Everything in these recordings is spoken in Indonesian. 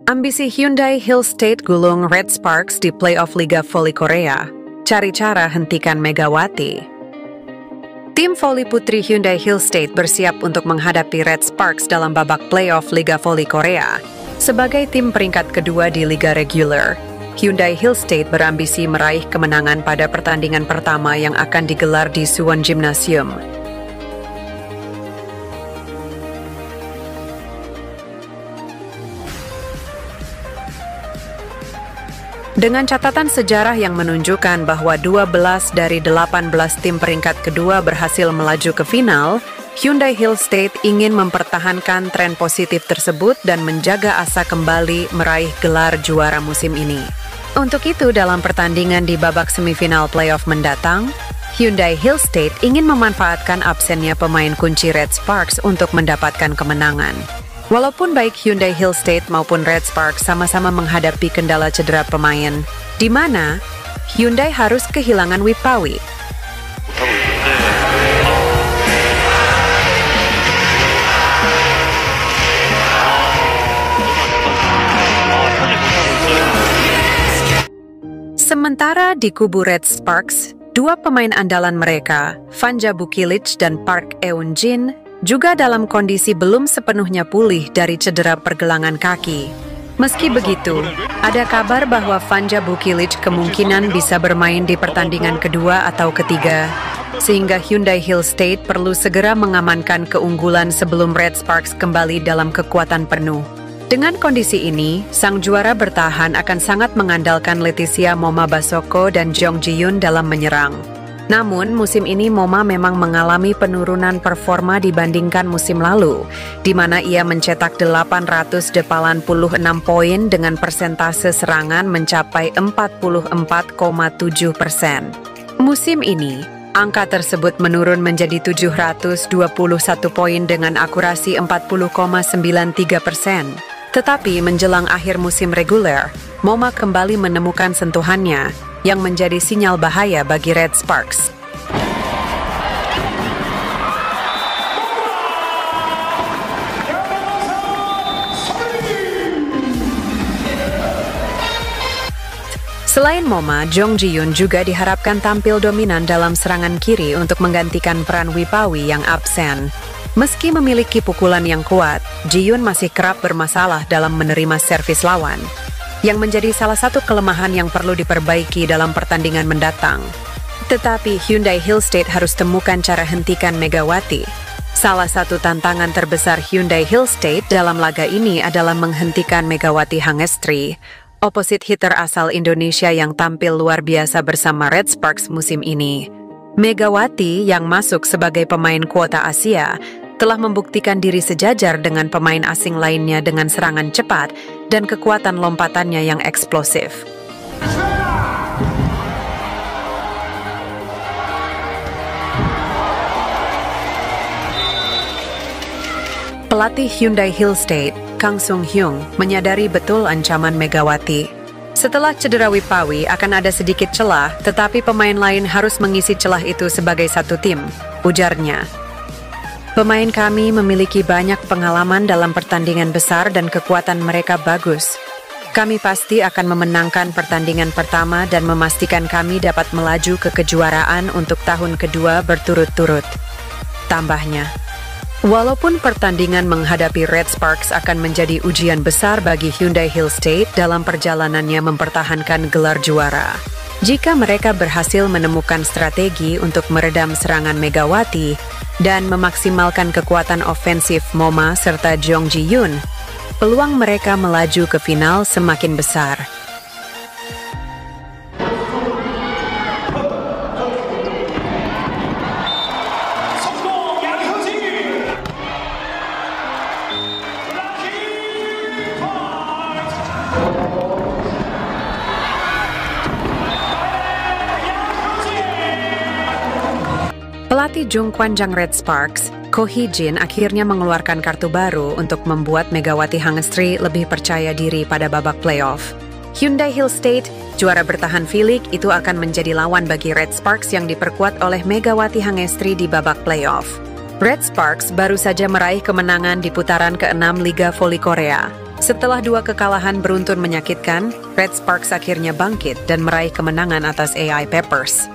Ambisi Hyundai Hill State gulung Red Sparks di playoff Liga Voli Korea. Cari cara hentikan Megawati. Tim voli putri Hyundai Hill State bersiap untuk menghadapi Red Sparks dalam babak playoff Liga Voli Korea. Sebagai tim peringkat kedua di Liga Regular, Hyundai Hill State berambisi meraih kemenangan pada pertandingan pertama yang akan digelar di Suwon Gymnasium. Dengan catatan sejarah yang menunjukkan bahwa 12 dari 18 tim peringkat kedua berhasil melaju ke final, Hyundai Hill State ingin mempertahankan tren positif tersebut dan menjaga asa kembali meraih gelar juara musim ini. Untuk itu, dalam pertandingan di babak semifinal playoff mendatang, Hyundai Hill State ingin memanfaatkan absennya pemain kunci Red Sparks untuk mendapatkan kemenangan. Walaupun baik Hyundai Hill State maupun Red Sparks sama-sama menghadapi kendala cedera pemain, di mana Hyundai harus kehilangan Wipawi. Sementara di kubu Red Sparks, dua pemain andalan mereka, Vanja Bukilic dan Park Eun-jin, juga dalam kondisi belum sepenuhnya pulih dari cedera pergelangan kaki. Meski begitu, ada kabar bahwa Vanja Bukilic kemungkinan bisa bermain di pertandingan kedua atau ketiga, sehingga Hyundai Hill State perlu segera mengamankan keunggulan sebelum Red Sparks kembali dalam kekuatan penuh. Dengan kondisi ini, sang juara bertahan akan sangat mengandalkan Leticia Moma Basoko dan Jong Ji-yoon dalam menyerang. Namun, musim ini Moma memang mengalami penurunan performa dibandingkan musim lalu, di mana ia mencetak 886 poin dengan persentase serangan mencapai 44,7%. Musim ini, angka tersebut menurun menjadi 721 poin dengan akurasi 40,93%. Tetapi menjelang akhir musim reguler, Moma kembali menemukan sentuhannya, yang menjadi sinyal bahaya bagi Red Sparks. Selain Moma, Jong Ji-yoon juga diharapkan tampil dominan dalam serangan kiri untuk menggantikan peran Wipawi yang absen. Meski memiliki pukulan yang kuat, Ji-yoon masih kerap bermasalah dalam menerima servis lawan, yang menjadi salah satu kelemahan yang perlu diperbaiki dalam pertandingan mendatang. Tetapi Hyundai Hill State harus temukan cara hentikan Megawati. Salah satu tantangan terbesar Hyundai Hill State dalam laga ini adalah menghentikan Megawati Hangestri, oposit hitter asal Indonesia yang tampil luar biasa bersama Red Sparks musim ini. Megawati yang masuk sebagai pemain kuota Asia telah membuktikan diri sejajar dengan pemain asing lainnya dengan serangan cepat dan kekuatan lompatannya yang eksplosif. Pelatih Hyundai Hill State, Kang Sung-hyung, menyadari betul ancaman Megawati. Setelah cedera Wipawi akan ada sedikit celah, tetapi pemain lain harus mengisi celah itu sebagai satu tim, ujarnya. Pemain kami memiliki banyak pengalaman dalam pertandingan besar dan kekuatan mereka bagus. Kami pasti akan memenangkan pertandingan pertama dan memastikan kami dapat melaju ke kejuaraan untuk tahun kedua berturut-turut, tambahnya. Walaupun pertandingan menghadapi Red Sparks akan menjadi ujian besar bagi Hyundai Hill State dalam perjalanannya mempertahankan gelar juara, jika mereka berhasil menemukan strategi untuk meredam serangan Megawati dan memaksimalkan kekuatan ofensif Moma serta Jong Ji-yoon, peluang mereka melaju ke final semakin besar. Pelatih Jungkwanjang Red Sparks, Ko Hee-jin akhirnya mengeluarkan kartu baru untuk membuat Megawati Hangestri lebih percaya diri pada babak playoff. Hyundai Hill State, juara bertahan V-League, itu akan menjadi lawan bagi Red Sparks yang diperkuat oleh Megawati Hangestri di babak playoff. Red Sparks baru saja meraih kemenangan di putaran ke-6 Liga Voli Korea. Setelah 2 kekalahan beruntun menyakitkan, Red Sparks akhirnya bangkit dan meraih kemenangan atas AI Peppers.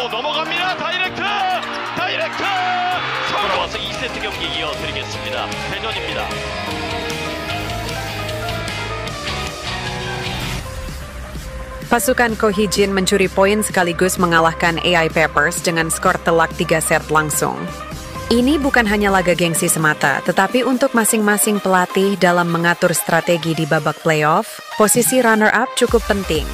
넘어갑니다. 다이렉트! 다이렉트! 돌아와서 2세트 경기 이어드리겠습니다. 대전입니다. Pasukan Ko Hee-jin mencuri poin sekaligus mengalahkan AI Peppers dengan skor telak 3 set langsung. Ini bukan hanya laga gengsi semata, tetapi untuk masing-masing pelatih dalam mengatur strategi di babak playoff, posisi runner-up cukup penting.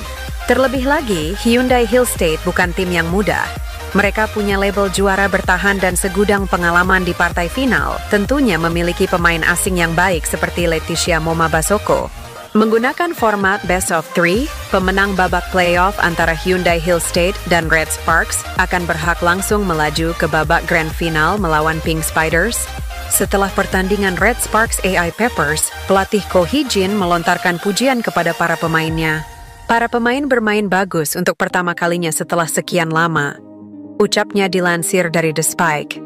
Terlebih lagi, Hyundai Hill State bukan tim yang mudah. Mereka punya label juara bertahan dan segudang pengalaman di partai final, tentunya memiliki pemain asing yang baik seperti Leticia Momabasoko. Menggunakan format Best of 3, pemenang babak playoff antara Hyundai Hill State dan Red Sparks akan berhak langsung melaju ke babak grand final melawan Pink Spiders. Setelah pertandingan Red Sparks AI Peppers, pelatih Ko Hee-jin melontarkan pujian kepada para pemainnya. Para pemain bermain bagus untuk pertama kalinya setelah sekian lama. Ucapnya dilansir dari The Spike.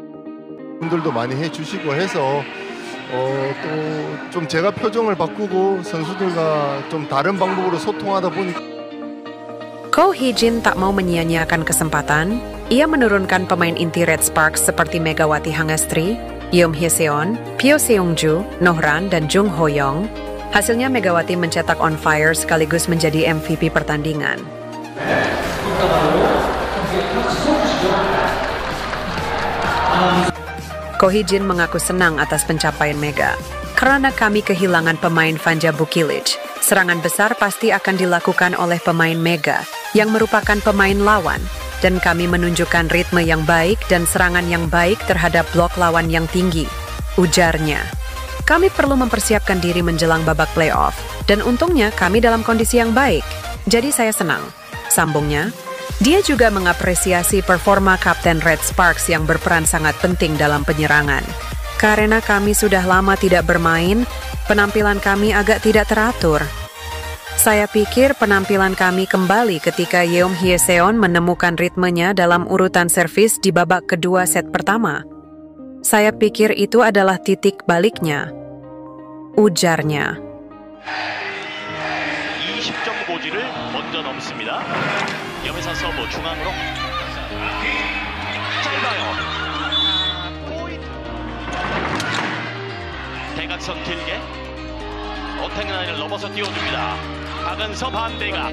분들도 많이 해주시고 해서 또 좀 제가 표정을 바꾸고 선수들과 좀 다른 방법으로 소통하다 보니까 Ko Hee-jin tak mau menyia-nyiakan kesempatan. Ia menurunkan pemain inti Red Sparks seperti Megawati Hangestri, Yeom Hye-seon, Pyo Seung-ju, Nohran, dan Jung Ho-young. Hasilnya Megawati mencetak on fire sekaligus menjadi MVP pertandingan. Ko Hee-jin mengaku senang atas pencapaian Mega. Karena kami kehilangan pemain Vanja Bukilic, serangan besar pasti akan dilakukan oleh pemain Mega, yang merupakan pemain lawan, dan kami menunjukkan ritme yang baik dan serangan yang baik terhadap blok lawan yang tinggi, ujarnya. Kami perlu mempersiapkan diri menjelang babak playoff, dan untungnya kami dalam kondisi yang baik, jadi saya senang, sambungnya. Dia juga mengapresiasi performa Kapten Red Sparks yang berperan sangat penting dalam penyerangan. Karena kami sudah lama tidak bermain, penampilan kami agak tidak teratur. Saya pikir penampilan kami kembali ketika Yeom Hye-seon menemukan ritmenya dalam urutan servis di babak kedua set pertama. Saya pikir itu adalah titik baliknya, ujarnya. 20점 고지를 먼저 넘습니다. 염혜선 서브 중앙으로 짧아요. 대각선 길게 어택 라인을 넘어서 띄워줍니다. 박은서 반대가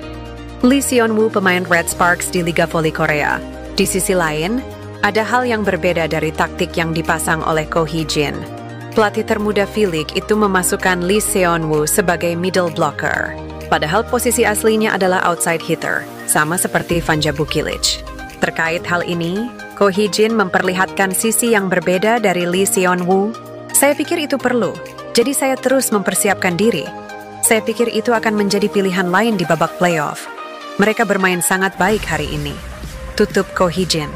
Lee Seon-woo pemain Red Sparks di Liga Voli Korea. Di sisi lain, ada hal yang berbeda dari taktik yang dipasang oleh Ko Hee-jin. Pelatih termuda V-League itu memasukkan Lee Seon-woo sebagai middle blocker. Padahal posisi aslinya adalah outside hitter, sama seperti Vanja Bukilic. Terkait hal ini, Ko Hee-jin memperlihatkan sisi yang berbeda dari Lee Seon-woo. Saya pikir itu perlu, jadi saya terus mempersiapkan diri. Saya pikir itu akan menjadi pilihan lain di babak playoff. Mereka bermain sangat baik hari ini. Tutup Ko Hee-jin.